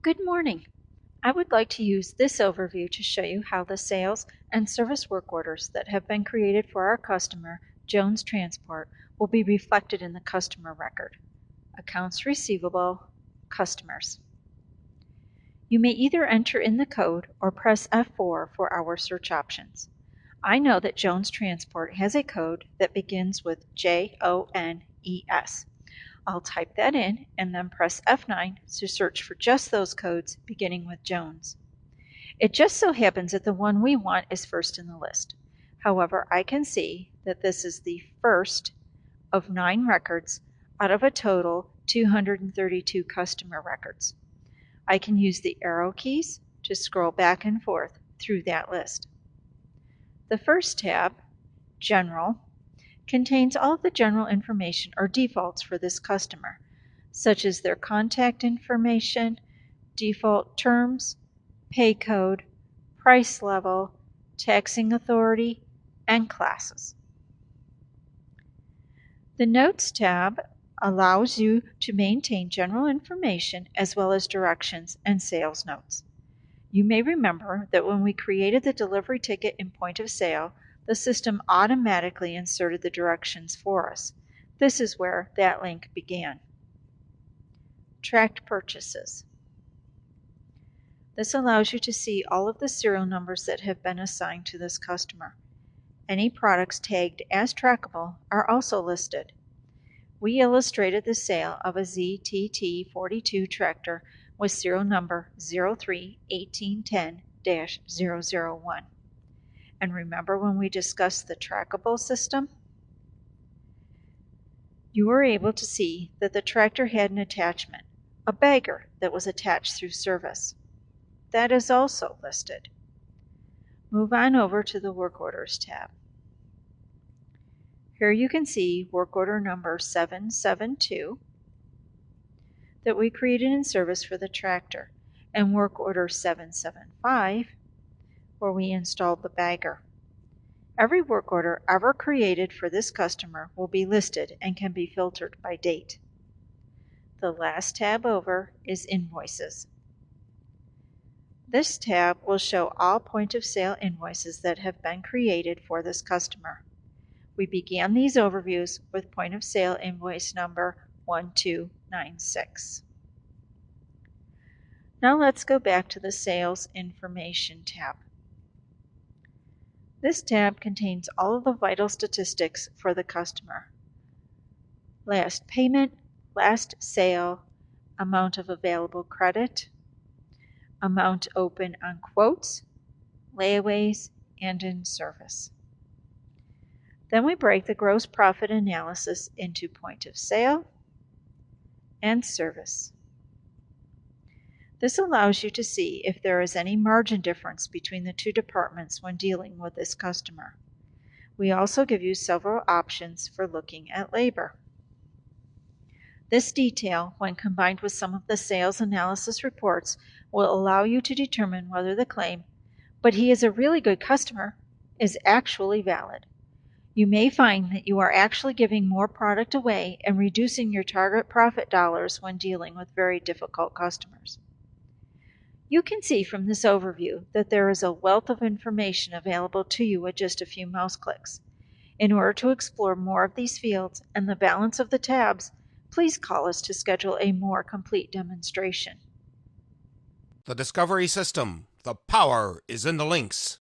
Good morning. I would like to use this overview to show you how the sales and service work orders that have been created for our customer, Jones Transport, will be reflected in the customer record. Accounts receivable, customers. You may either enter in the code or press F4 for our search options. I know that Jones Transport has a code that begins with JONES. I'll type that in and then press F9 to search for just those codes beginning with Jones. It just so happens that the one we want is first in the list. However, I can see that this is the first of 9 records out of a total 232 customer records. I can use the arrow keys to scroll back and forth through that list. The first tab, General, contains all of the general information or defaults for this customer, such as their contact information, default terms, pay code, price level, taxing authority, and classes. The Notes tab allows you to maintain general information as well as directions and sales notes. You may remember that when we created the delivery ticket in point of sale, the system automatically inserted the directions for us. This is where that link began. Tracked purchases. This allows you to see all of the serial numbers that have been assigned to this customer. Any products tagged as trackable are also listed. We illustrated the sale of a ZTT42 tractor with serial number 031810-001. And remember when we discussed the trackable system? You were able to see that the tractor had an attachment, a bagger that was attached through service. That is also listed. Move on over to the Work Orders tab. Here you can see work order number 772 that we created in service for the tractor, and work order 775 where we installed the bagger. Every work order ever created for this customer will be listed and can be filtered by date. The last tab over is Invoices. This tab will show all point of sale invoices that have been created for this customer. We began these overviews with point of sale invoice number 1296. Now let's go back to the Sales Information tab. This tab contains all of the vital statistics for the customer. Last payment, last sale, amount of available credit, amount open on quotes, layaways, and in service. Then we break the gross profit analysis into point of sale and service. This allows you to see if there is any margin difference between the two departments when dealing with this customer. We also give you several options for looking at labor. This detail, when combined with some of the sales analysis reports, will allow you to determine whether the claim, "But he is a really good customer," is actually valid. You may find that you are actually giving more product away and reducing your target profit dollars when dealing with very difficult customers. You can see from this overview that there is a wealth of information available to you with just a few mouse clicks. In order to explore more of these fields and the balance of the tabs, please call us to schedule a more complete demonstration. The Discovery System. The power is in the links.